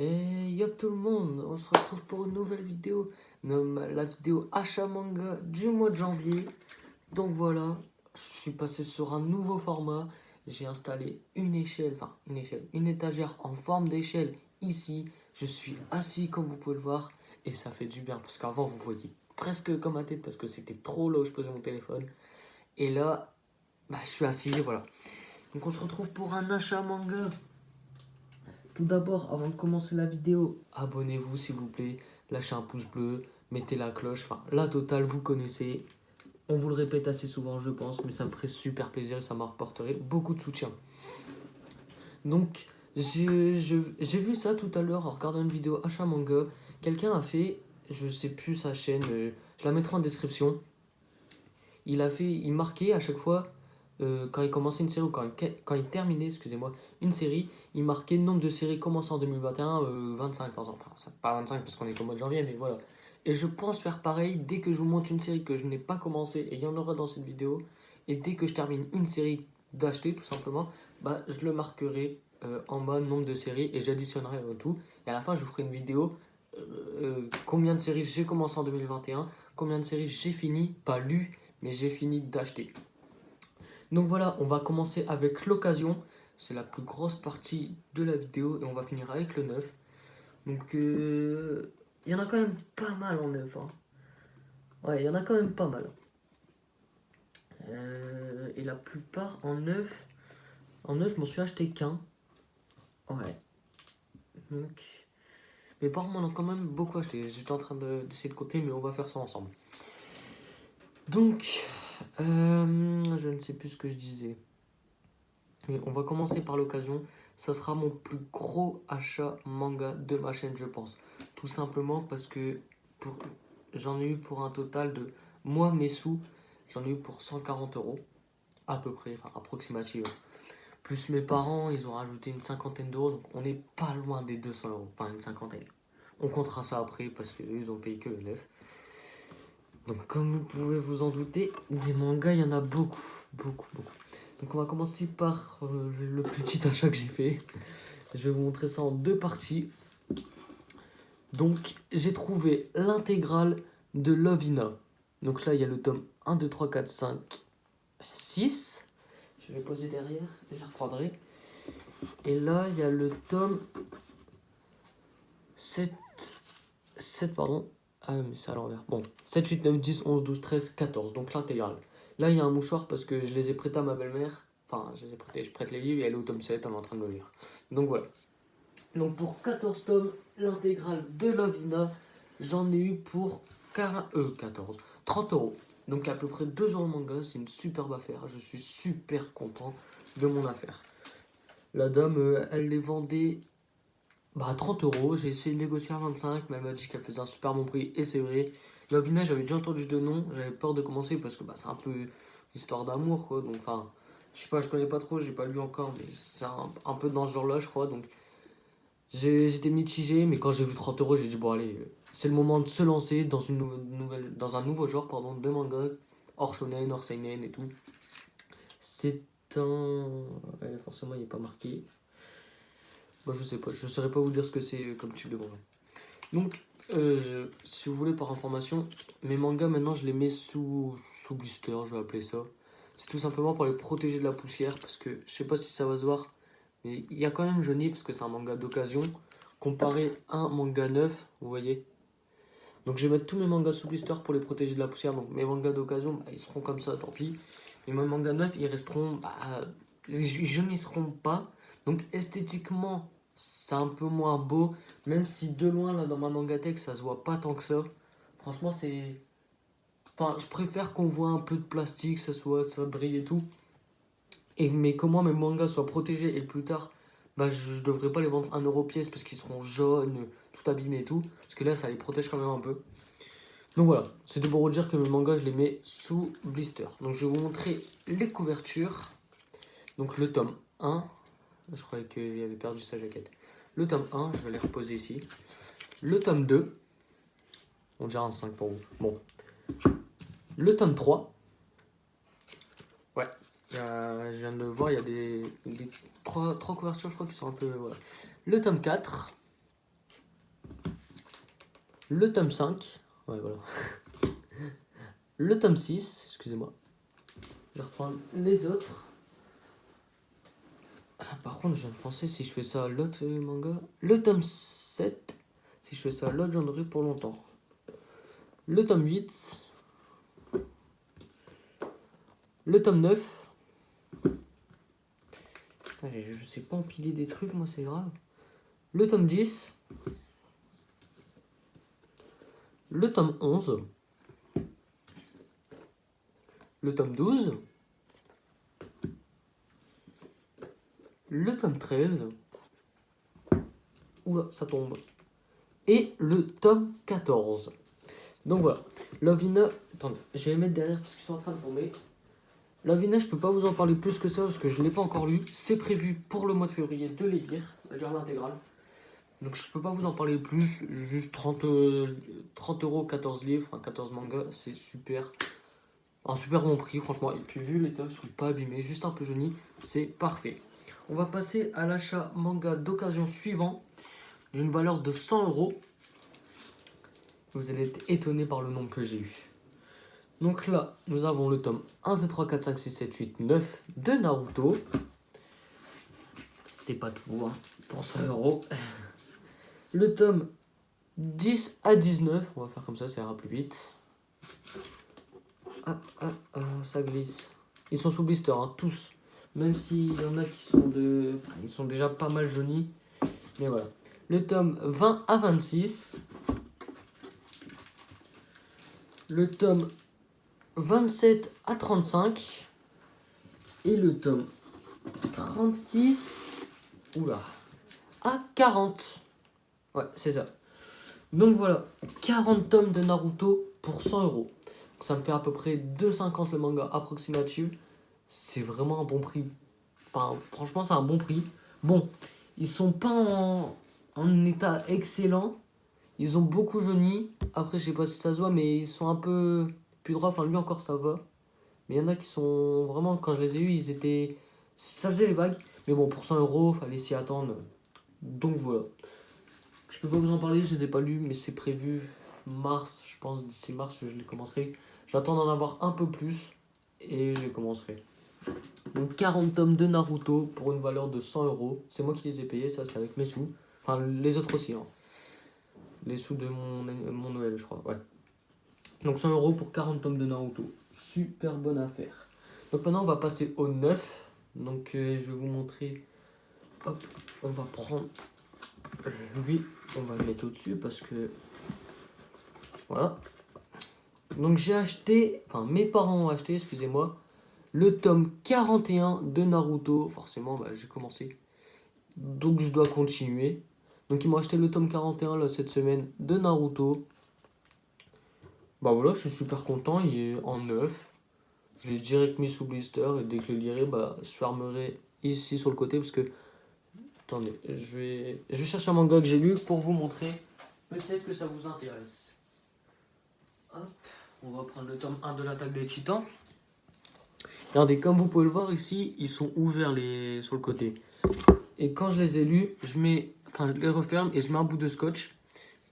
Et yop tout le monde, on se retrouve pour une nouvelle vidéo, la vidéo achat manga du mois de janvier. Donc voilà, je suis passé sur un nouveau format, j'ai installé une étagère en forme d'échelle ici. Je suis assis comme vous pouvez le voir et ça fait du bien parce qu'avant vous voyez presque comme ma tête parce que c'était trop là où je posais mon téléphone. Et là, je suis assis, voilà. Donc on se retrouve pour un achat manga. Tout d'abord, avant de commencer la vidéo, abonnez-vous s'il vous plaît, lâchez un pouce bleu, mettez la cloche, enfin la totale, vous connaissez. On vous le répète assez souvent, je pense, mais ça me ferait super plaisir et ça m'apporterait beaucoup de soutien. Donc, j'ai vu ça tout à l'heure en regardant une vidéo achat manga. Quelqu'un a fait, je sais plus sa chaîne, je la mettrai en description. Il marquait à chaque fois, quand il commençait une série ou quand il terminait, excusez-moi, une série, il marquait le nombre de séries commencées en 2021, 25 par exemple. Enfin, c'est pas 25 parce qu'on est qu'au mois de janvier, mais voilà. Et je pense faire pareil dès que je vous montre une série que je n'ai pas commencé, et il y en aura dans cette vidéo, et dès que je termine une série d'acheter, tout simplement, je le marquerai en bas, nombre de séries, et j'additionnerai au tout. Et à la fin, je vous ferai une vidéo, combien de séries j'ai commencé en 2021, combien de séries j'ai fini, pas lu, mais j'ai fini d'acheter. Donc voilà, on va commencer avec l'occasion. C'est la plus grosse partie de la vidéo et on va finir avec le neuf. Donc il y en a quand même pas mal en neuf. Hein. Ouais, il y en a quand même pas mal. Et la plupart en neuf, je m'en suis acheté qu'un. Ouais. Donc, mais par contre, on en a quand même beaucoup acheté. J'étais en train d'essayer de compter, mais on va faire ça ensemble. Donc, je ne sais plus ce que je disais. Mais on va commencer par l'occasion. Ça sera mon plus gros achat manga de ma chaîne, je pense. Tout simplement parce que j'en ai eu pour un total de... Moi, mes sous, j'en ai eu pour 140 euros. À peu près, enfin approximativement. Plus mes parents, ils ont rajouté une cinquantaine d'euros. Donc on n'est pas loin des 200 euros. Enfin, une cinquantaine. On comptera ça après parce qu'eux, ils ont payé que le neuf. Donc comme vous pouvez vous en douter, des mangas, il y en a beaucoup. Beaucoup, beaucoup. Donc on va commencer par le petit achat que j'ai fait. Je vais vous montrer ça en deux parties. Donc j'ai trouvé l'intégrale de Lovina. Donc là il y a le tome 1, 2, 3, 4, 5, 6. Je vais poser derrière et je reprendrai. Et là il y a le tome 7, pardon. Ah mais c'est à l'envers. Bon, 7, 8, 9, 10, 11, 12, 13, 14. Donc l'intégrale. Là il y a un mouchoir parce que je les ai prêtés à ma belle-mère. Enfin, je les ai prêtés, je prête les livres et elle est au tome 7, elle est en train de le lire. Donc voilà. Donc pour 14 tomes, l'intégrale de Lovina, j'en ai eu pour 30 euros. Donc à peu près 2 euros le manga, c'est une superbe affaire. Je suis super content de mon affaire. La dame, elle les vendait à 30 euros. J'ai essayé de négocier à 25, mais elle m'a dit qu'elle faisait un super bon prix. Et c'est vrai. Lovina, j'avais déjà entendu de nom. J'avais peur de commencer parce que c'est un peu une histoire d'amour, quoi. Donc, enfin, je sais pas, je connais pas trop, j'ai pas lu encore, mais c'est un peu dans ce genre-là, je crois. Donc, j'étais mitigé, mais quand j'ai vu 30 euros, j'ai dit bon, allez, c'est le moment de se lancer dans, dans un nouveau genre de manga, hors shonen, hors seinen et tout. C'est un. Forcément, il n'est pas marqué. Je sais pas, je saurais pas vous dire ce que c'est comme type de manga. Donc, si vous voulez, par information, mes mangas maintenant, je les mets sous blister, je vais appeler ça. C'est tout simplement pour les protéger de la poussière, parce que je sais pas si ça va se voir. Mais il y a quand même jauni parce que c'est un manga d'occasion comparé à un manga neuf, vous voyez. Donc je vais mettre tous mes mangas sous blister pour les protéger de la poussière. Donc mes mangas d'occasion, ils seront comme ça, tant pis. Mais mes mangas neufs, ils resteront, ils jaunisseront pas. Donc esthétiquement, c'est un peu moins beau. Même si de loin, là, dans ma mangatech, ça se voit pas tant que ça. Franchement, c'est... Enfin, je préfère qu'on voit un peu de plastique, ça brille et tout. Mais que moi, mes mangas soient protégés et plus tard, je devrais pas les vendre 1 euro pièce parce qu'ils seront jaunes, tout abîmés et tout. Parce que là, ça les protège quand même un peu. Donc voilà, c'était pour vous dire que mes mangas, je les mets sous blister. Donc je vais vous montrer les couvertures. Donc le tome 1, je croyais qu'il avait perdu sa jaquette. Le tome 1, je vais les reposer ici. Le tome 2, on dirait un 5 pour vous. Bon. Le tome 3, ouais. Je viens de le voir, il y a des trois couvertures, je crois, qui sont un peu... Voilà. Le tome 4. le tome 5. Ouais, voilà. Le tome 6, excusez-moi. Je reprends les autres. Par contre, je viens de penser, si je fais ça à l'autre manga, le tome 7, si je fais ça à l'autre, j'en aurai pour longtemps. Le tome 8, le tome 9. Putain, je sais pas empiler des trucs, moi, c'est grave. Le tome 10, le tome 11, le tome 12, le tome 13, oula, ça tombe, et le tome 14. Donc voilà, Lovina, attendez, je vais les mettre derrière parce qu'ils sont en train de tomber. Lovina, je peux pas vous en parler plus que ça parce que je ne l'ai pas encore lu. C'est prévu pour le mois de février de les lire l'intégrale. Donc je peux pas vous en parler plus, juste 30 euros, 14 livres, enfin 14 mangas, c'est super. Un super bon prix, franchement. Et puis vu l'état, ils sont pas abîmés, juste un peu jaunis, c'est parfait. On va passer à l'achat manga d'occasion suivant, d'une valeur de 100 euros. Vous allez être étonné par le nombre que j'ai eu. Donc là, nous avons le tome 1, 2, 3, 4, 5, 6, 7, 8, 9 de Naruto. C'est pas tout, hein, pour 100 euros. Le tome 10 à 19, on va faire comme ça ira plus vite. Ça glisse. Ils sont sous blister, hein, tous. Même s'il y en a qui sont ils sont déjà pas mal jaunis. Mais voilà. Le tome 20 à 26. Le tome 27 à 35. Et le tome 36 à 40. Ouais, c'est ça. Donc voilà, 40 tomes de Naruto pour 100 euros. Ça me fait à peu près 2,50 le manga approximatif. C'est vraiment un bon prix. Enfin, franchement, c'est un bon prix. Bon, ils sont pas en état excellent. Ils ont beaucoup jauni. Après, je sais pas si ça se voit, mais ils sont un peu plus droits. Enfin, lui encore, ça va. Mais il y en a qui sont vraiment, quand je les ai eus, ils étaient. Ça faisait les vagues. Mais bon, pour 100 euros, fallait s'y attendre. Donc voilà. Je peux pas vous en parler, je les ai pas lus, mais c'est prévu mars, je pense, d'ici mars, je les commencerai. J'attends d'en avoir un peu plus et je les commencerai. Donc 40 tomes de Naruto pour une valeur de 100 euros. C'est moi qui les ai payés, ça c'est avec mes sous. Enfin, les autres aussi, hein. Les sous de mon Noël, je crois, ouais. Donc 100 euros pour 40 tomes de Naruto. Super bonne affaire. Donc maintenant, on va passer au 9. Donc je vais vous montrer. Hop, on va prendre lui, on va le mettre au-dessus parce que voilà. Donc j'ai acheté, enfin mes parents ont acheté, excusez-moi, le tome 41 de Naruto. Forcément, j'ai commencé. Donc je dois continuer. Donc ils m'ont acheté le tome 41 là, cette semaine de Naruto. Bah voilà, je suis super content, il est en neuf. Je l'ai direct mis sous blister et dès que je le lirai, je fermerai ici sur le côté parce que... Attendez, je vais chercher un manga que j'ai lu pour vous montrer. Peut-être que ça vous intéresse. Hop, on va prendre le tome 1 de l'attaque des titans. Regardez, comme vous pouvez le voir ici, ils sont ouverts sur le côté. Et quand je les ai lus, je les referme et je mets un bout de scotch.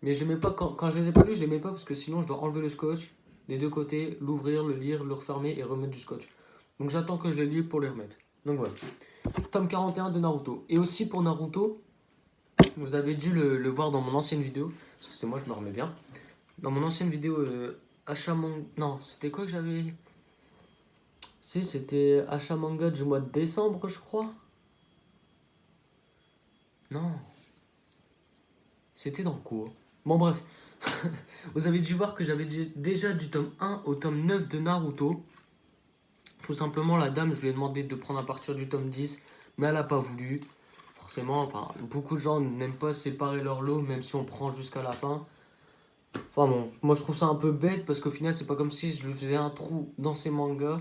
Mais je les mets pas, quand je les ai pas lus, je les mets pas parce que sinon je dois enlever le scotch des deux côtés, l'ouvrir, le lire, le refermer et remettre du scotch. Donc j'attends que je les lis pour les remettre. Donc voilà. Tome 41 de Naruto. Et aussi pour Naruto, vous avez dû le voir dans mon ancienne vidéo. Parce que c'est moi, je me remets bien. Dans mon ancienne vidéo, achat manga... Non, c'était quoi que j'avais... Si, c'était achat manga du mois de décembre, je crois. Non. C'était dans quoi? Bon, bref. Vous avez dû voir que j'avais déjà du tome 1 au tome 9 de Naruto. Tout simplement, la dame, je lui ai demandé de prendre à partir du tome 10. Mais elle n'a pas voulu. Forcément, enfin, beaucoup de gens n'aiment pas séparer leur lot, même si on prend jusqu'à la fin. Enfin bon, moi je trouve ça un peu bête parce qu'au final, c'est pas comme si je lui faisais un trou dans ses mangas.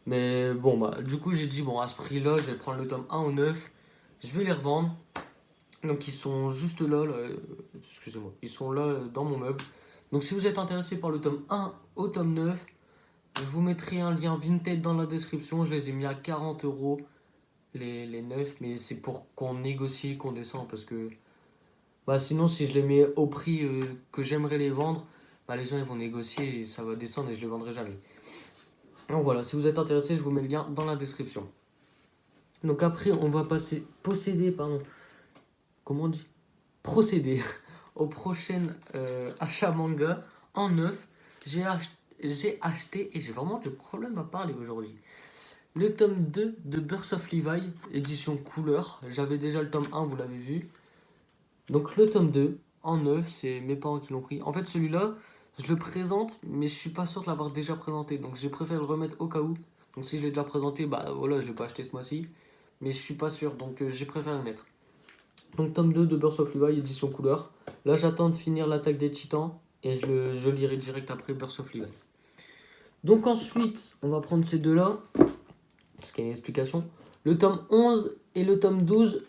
Mais bon, du coup, j'ai dit, bon, à ce prix-là, je vais prendre le tome 1 au 9. Je vais les revendre. Donc, ils sont juste là, excusez-moi, ils sont là dans mon meuble. Donc, si vous êtes intéressé par le tome 1 au tome 9, je vous mettrai un lien Vinted dans la description. Je les ai mis à 40 euros les 9, mais c'est pour qu'on négocie, qu'on descend parce que Bah sinon, si je les mets au prix que j'aimerais les vendre, bah les gens ils vont négocier et ça va descendre et je les vendrai jamais. Donc voilà, si vous êtes intéressé, je vous mets le lien dans la description. Donc après, on va comment on dit procéder au prochain achat manga en neuf. J'ai acheté, et j'ai vraiment de problème à parler aujourd'hui, le tome 2 de Birth of Levi, édition couleur. J'avais déjà le tome 1, vous l'avez vu. Donc le tome 2, en neuf, c'est mes parents qui l'ont pris. En fait, celui-là, je le présente, mais je suis pas sûr de l'avoir déjà présenté. Donc j'ai préféré le remettre au cas où. Donc si je l'ai déjà présenté, bah voilà, je l'ai pas acheté ce mois-ci. Mais je suis pas sûr, donc j'ai préféré le mettre. Donc tome 2 de Birth of Levi, édition couleur. Là, j'attends de finir l'attaque des titans et je lirai direct après Birth of Levi. Donc ensuite, on va prendre ces deux-là, parce qu'il y a une explication. Le tome 11 et le tome 12,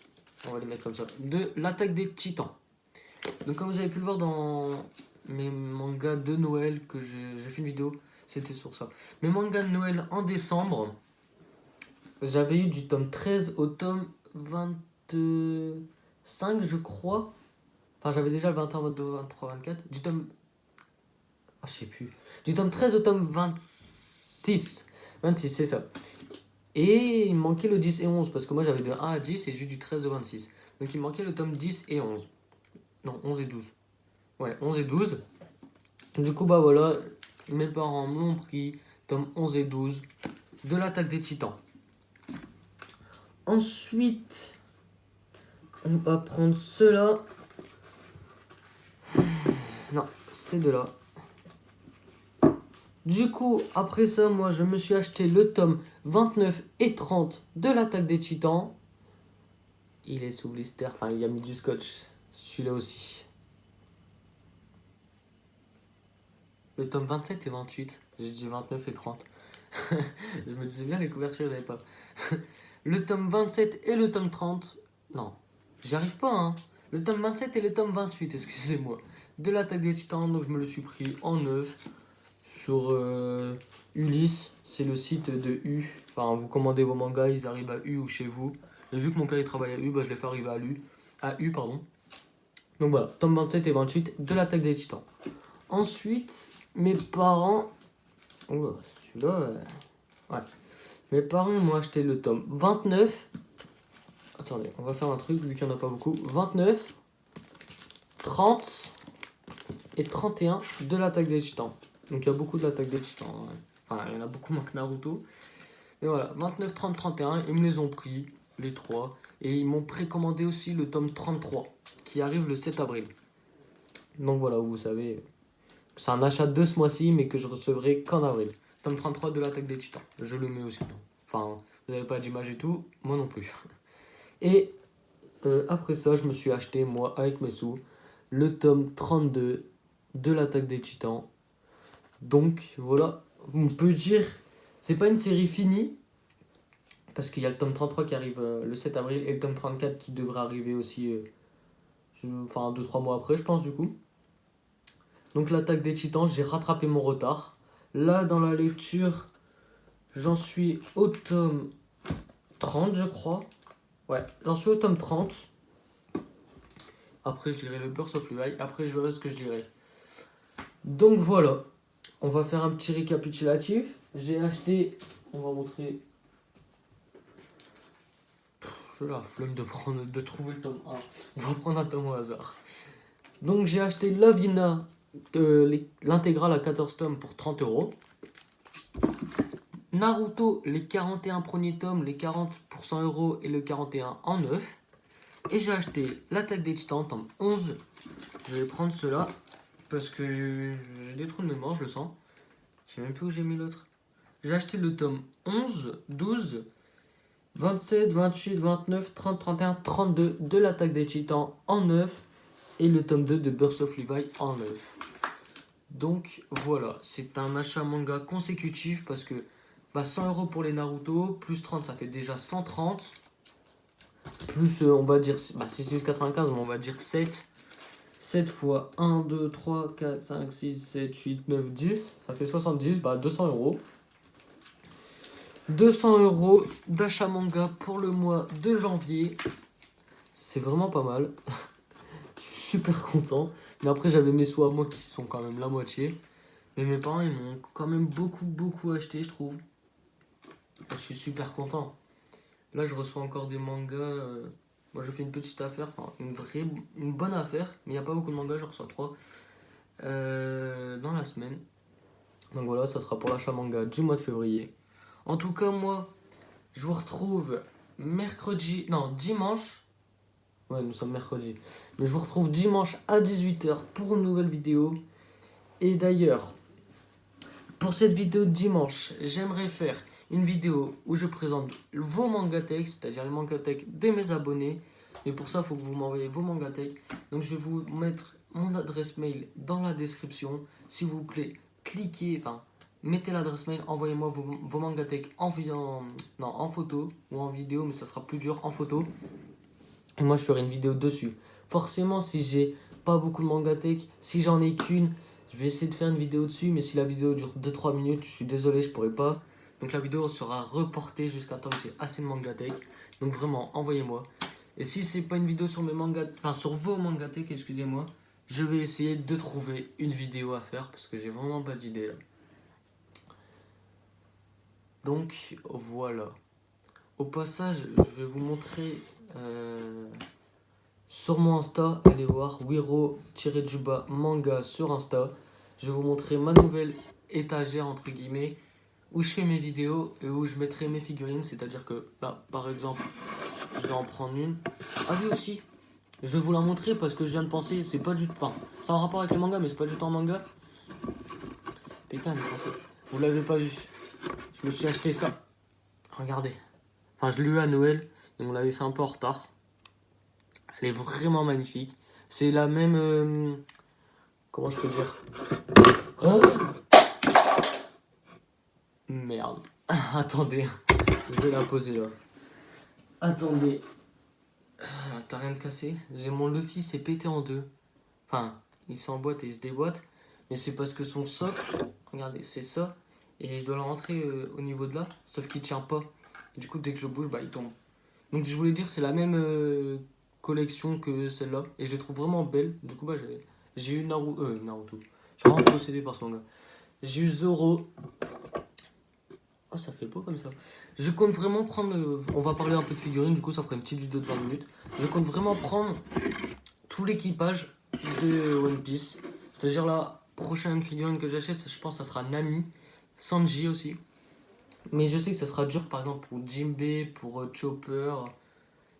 on va les mettre comme ça, de l'attaque des titans. Donc comme vous avez pu le voir dans mes mangas de Noël, que j'ai fait une vidéo, c'était sur ça. Mes mangas de Noël en décembre, j'avais eu du tome 13 au tome 25, je crois. Enfin, j'avais déjà le 21, 22, 23, 24. Du tome... Ah, je sais plus. Du tome 13 au tome 26. 26, c'est ça. Et il me manquait le 10 et 11, parce que moi j'avais de 1 à 10 et j'ai eu du 13 au 26. Donc il me manquait le tome 10 et 11. Non, 11 et 12. Ouais, 11 et 12. Du coup, bah voilà, mes parents me l'ont pris, tome 11 et 12, de l'attaque des titans. Ensuite, on va prendre ceux-là. Non, ces deux-là. Du coup, après ça, moi, je me suis acheté le tome 29 et 30 de l'attaque des titans. Il est sous blister, enfin, il y a mis du scotch. Celui-là aussi. Le tome 27 et 28. J'ai dit 29 et 30. Je me disais bien les couvertures, j'avais pas. Le tome 27 et le tome 30. Non, j'y arrive pas, hein. Le tome 27 et le tome 28, excusez-moi. De l'attaque des titans, donc je me le suis pris en neuf. Sur Ulysse, c'est le site de U. Enfin, vous commandez vos mangas, ils arrivent à U ou chez vous. Et vu que mon père il travaille à U, bah, je les fais arriver à U, pardon. Donc voilà, tome 27 et 28 de l'attaque des titans. Ensuite, mes parents. Oh, celui-là. Ouais. Mes parents m'ont acheté le tome 29. Attendez, on va faire un truc vu qu'il n'y en a pas beaucoup. 29, 30 et 31 de l'attaque des titans. Donc il y a beaucoup de l'attaque des titans. Ouais. Enfin, il y en a beaucoup moins que Naruto. Et voilà, 29, 30, 31, ils me les ont pris, les trois. Et ils m'ont précommandé aussi le tome 33, qui arrive le 7 avril. Donc voilà, vous savez, c'est un achat de ce mois-ci, mais que je recevrai qu'en avril. Tome 33 de l'attaque des titans. Je le mets aussi. Enfin, vous n'avez pas d'image et tout, moi non plus. Et après ça, je me suis acheté, moi, avec mes sous, le tome 32 de l'attaque des titans. Donc voilà, on peut dire, c'est pas une série finie, parce qu'il y a le tome 33 qui arrive le 7 avril et le tome 34 qui devrait arriver aussi, enfin 2-3 mois après, je pense, du coup. Donc l'attaque des titans, j'ai rattrapé mon retard. Là, dans la lecture, j'en suis au tome 30, je crois. Ouais, j'en suis au tome 30. Après, je lirai le Birth of Levi. Après, je verrai ce que je lirai. Donc voilà, on va faire un petit récapitulatif. J'ai acheté, on va montrer. J'ai la flemme de trouver le tome 1. On va prendre un tome au hasard. Donc j'ai acheté Lovina, l'intégrale à 14 tomes pour 30€. Naruto, les 41 premiers tomes, les 40 pour 100€ et le 41 en neuf. Et j'ai acheté l'attaque des titans, tome 11. Je vais prendre cela parce que j'ai des trous de mémoire, je le sens. Je sais même plus où j'ai mis l'autre. J'ai acheté le tome 11, 12, 27, 28, 29, 30, 31, 32 de l'attaque des titans en neuf. Et le tome 2 de Birth of Levi en neuf. Donc voilà, c'est un achat manga consécutif parce que 100€ pour les Naruto, plus 30 ça fait déjà 130. Plus on va dire, c'est 6,95 mais on va dire 7. 7 fois 1, 2, 3, 4, 5, 6, 7, 8, 9, 10. Ça fait 70, 200€. 200€ d'achat manga pour le mois de janvier. C'est vraiment pas mal. super content. Mais après, j'avais mes sous à moi qui sont quand même la moitié. Mais mes parents, ils m'ont quand même beaucoup acheté, je trouve. Je suis super content. Là, je reçois encore des mangas. Moi, je fais une petite affaire, enfin, une bonne affaire. Mais il n'y a pas beaucoup de mangas, je reçois 3 dans la semaine. Donc voilà, ça sera pour l'achat manga du mois de février. En tout cas, moi, je vous retrouve dimanche. Ouais, nous sommes mercredi. Mais je vous retrouve dimanche à 18h pour une nouvelle vidéo. Et d'ailleurs, pour cette vidéo de dimanche, j'aimerais faire une vidéo où je présente vos mangatech, c'est-à-dire les mangatech de mes abonnés. Mais pour ça, il faut que vous m'envoyez vos mangatech. Donc je vais vous mettre mon adresse mail dans la description. S'il vous plaît, cliquez, mettez l'adresse mail, envoyez-moi vos mangatech en photo ou en vidéo, mais ça sera plus dur en photo. Et moi, je ferai une vidéo dessus. Forcément, si j'ai pas beaucoup de mangatech, si j'en ai qu'une, je vais essayer de faire une vidéo dessus. Mais si la vidéo dure 2-3 minutes, je suis désolé, je pourrai pas. Donc la vidéo sera reportée jusqu'à temps que j'ai assez de mangatech. Donc vraiment, envoyez-moi. Et si c'est pas une vidéo sur mes mangas, sur vos mangatech, excusez-moi, je vais essayer de trouver une vidéo à faire parce que j'ai vraiment pas d'idée là. Donc voilà. Au passage, je vais vous montrer sur mon Insta, allez voir Wiro-du-bas manga sur Insta. Je vais vous montrer ma nouvelle étagère entre guillemets où je fais mes vidéos et où je mettrai mes figurines. C'est-à-dire que là, par exemple, je vais en prendre une. Ah oui aussi, je vais vous la montrer parce que je viens de penser, c'est pas du tout. Enfin, c'est en rapport avec le manga, mais c'est pas du tout un manga. Putain, mais vous l'avez pas vu. Je me suis acheté ça. Regardez. Enfin, je l'ai eu à Noël et on l'avait fait un peu en retard. Elle est vraiment magnifique. C'est la même... comment je peux dire oh merde. Attendez. Je vais la poser là. Attendez. T'as rien de cassé? J'ai mon Luffy, c'est pété en deux. Enfin, il s'emboîte et il se déboîte. Mais c'est parce que son socle, regardez, c'est ça. Et je dois le rentrer au niveau de là. Sauf qu'il tient pas. Et du coup, dès que je le bouge, il tombe. Donc je voulais dire, c'est la même collection que celle-là. Et je les trouve vraiment belles. Du coup, j'ai eu Naruto. Je suis vraiment possédé par ce manga. J'ai eu Zoro. Oh, ça fait beau comme ça. Je compte vraiment prendre... on va parler un peu de figurines, du coup ça fera une petite vidéo de 20 minutes. Je compte vraiment prendre tout l'équipage de One Piece. C'est-à-dire la prochaine figurine que j'achète, je pense que ça sera Nami. Sanji aussi. Mais je sais que ça sera dur par exemple pour Jinbei, pour Chopper.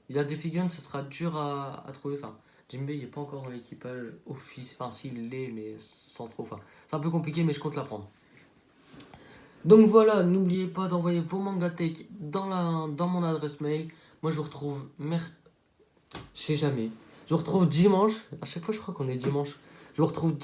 Il y a des figurines, ça sera dur à trouver. Enfin, Jinbei il n'est pas encore dans l'équipage office. Enfin, s'il l'est, mais sans trop. Enfin, c'est un peu compliqué, mais je compte la prendre. Donc voilà, n'oubliez pas d'envoyer vos mangatech dans mon adresse mail. Moi, je vous retrouve je sais jamais. Je vous retrouve dimanche. À chaque fois, je crois qu'on est dimanche. Je vous retrouve dimanche.